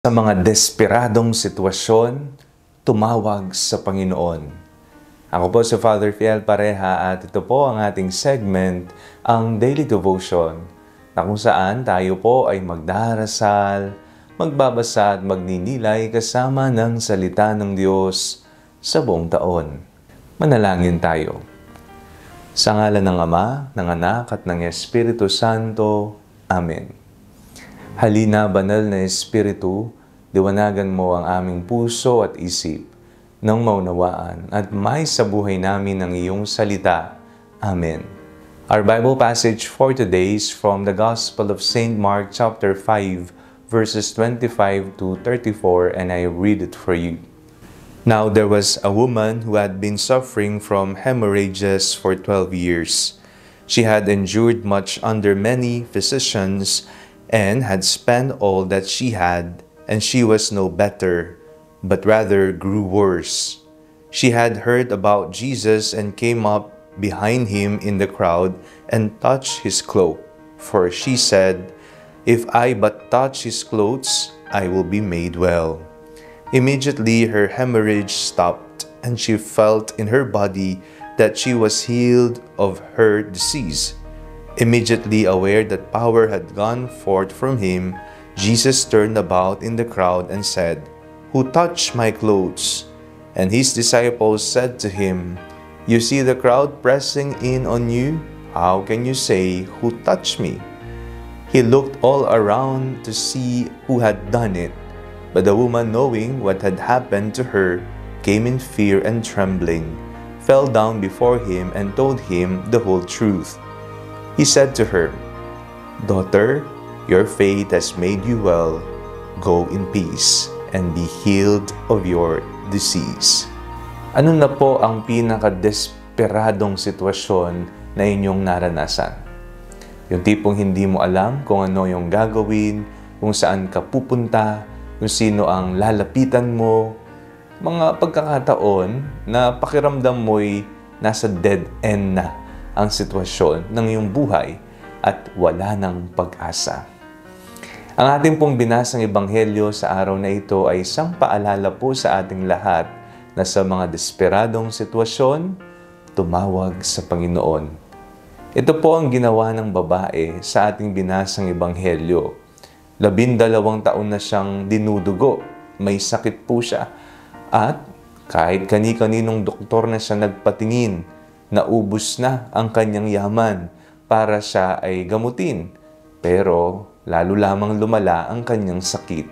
Sa mga desperadong sitwasyon, tumawag sa Panginoon. Ako po si Father Fiel Pareha at ito po ang ating segment, ang Daily Devotion, na kung saan tayo po ay magdarasal, magbabasa at magninilay kasama ng salita ng Diyos sa buong taon. Manalangin tayo. Sa ngalan ng Ama, ng Anak at ng Espiritu Santo. Amen. Halina, banal na Espiritu, liwanagan mo ang aming puso at isip nang maunawaan at may sa buhay namin ang iyong salita. Amen. Our Bible passage for today is from the Gospel of St. Mark chapter 5, verses 25 to 34, and I read it for you. Now there was a woman who had been suffering from hemorrhages for 12 years. She had endured much under many physicians and had spent all that she had, and she was no better, but rather grew worse. She had heard about Jesus and came up behind him in the crowd and touched his cloak. For she said, "If I but touch his clothes, I will be made well." Immediately her hemorrhage stopped, and she felt in her body that she was healed of her disease. Immediately aware that power had gone forth from him, Jesus turned about in the crowd and said, "Who touched my clothes?" And his disciples said to him, "You see the crowd pressing in on you? How can you say, 'Who touched me?'" He looked all around to see who had done it. But the woman, knowing what had happened to her, came in fear and trembling, fell down before him and told him the whole truth. He said to her, "Daughter, your faith has made you well. Go in peace and be healed of your disease." Ano na po ang pinaka-desperadong sitwasyon na inyong naranasan? Yung tipong hindi mo alam kung ano yung gagawin, kung saan ka pupunta, kung sino ang lalapitan mo, mga pagkakataon na pakiramdam mo'y nasa dead end na ang sitwasyon ng iyong buhay at wala ng pag-asa. Ang ating pong binasang ebanghelyo sa araw na ito ay isang paalala po sa ating lahat na sa mga desperadong sitwasyon, tumawag sa Panginoon. Ito po ang ginawa ng babae sa ating binasang ebanghelyo. 12 taon na siyang dinudugo, may sakit po siya. At kahit kani-kaninong doktor na siya nagpatingin, naubos na ang kanyang yaman para siya ay gamutin. Pero lalo lamang lumala ang kanyang sakit.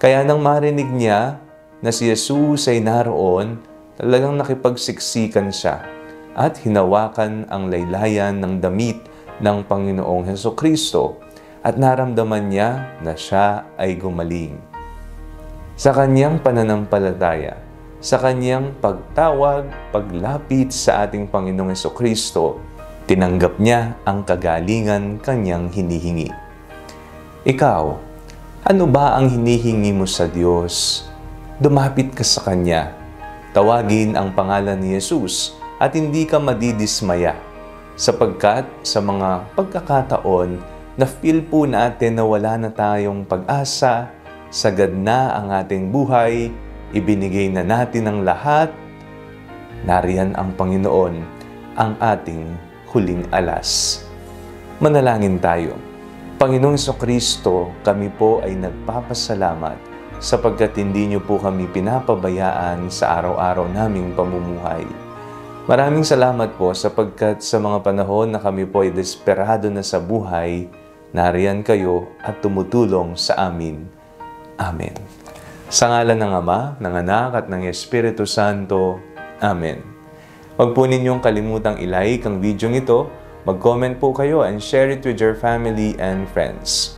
Kaya nang marinig niya na si Jesus ay naroon, talagang nakipagsiksikan siya at hinawakan ang laylayan ng damit ng Panginoong Hesukristo at naramdaman niya na siya ay gumaling. Sa kanyang pananampalataya, sa kanyang pagtawag, paglapit sa ating Panginoong Hesukristo, tinanggap niya ang kagalingan kanyang hinihingi. Ikaw, ano ba ang hinihingi mo sa Diyos? Dumapit ka sa Kanya. Tawagin ang pangalan ni Jesus at hindi ka madidismaya, sapagkat sa mga pagkakataon na feel po natin na wala na tayong pag-asa, sagad na ang ating buhay, ibinigay na natin ang lahat, nariyan ang Panginoon, ang ating huling alas. Manalangin tayo. Panginoong Jesucristo, kami po ay nagpapasalamat sapagkat hindi niyo po kami pinapabayaan sa araw-araw naming pamumuhay. Maraming salamat po sapagkat sa mga panahon na kami po ay desperado na sa buhay, nariyan kayo at tumutulong sa amin. Amen. Sa ngalan ng Ama, ng Anak at ng Espiritu Santo. Amen. Huwag po ninyong kalimutang i-like ang video ito, mag-comment po kayo and share it with your family and friends.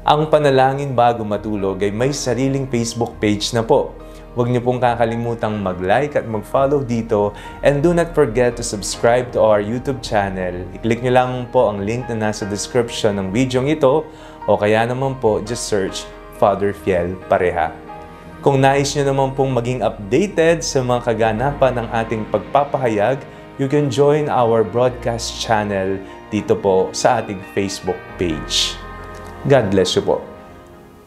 Ang Panalangin Bago Matulog ay may sariling Facebook page na po. Huwag niyo pong kakalimutang mag-like at mag-follow dito, and do not forget to subscribe to our YouTube channel. I-click niyo lang po ang link na nasa description ng video ito, o kaya naman po just search Father Fiel Pareha. Kung nais nyo naman pong maging updated sa mga kaganapan ng ating pagpapahayag, you can join our broadcast channel dito po sa ating Facebook page. God bless you po.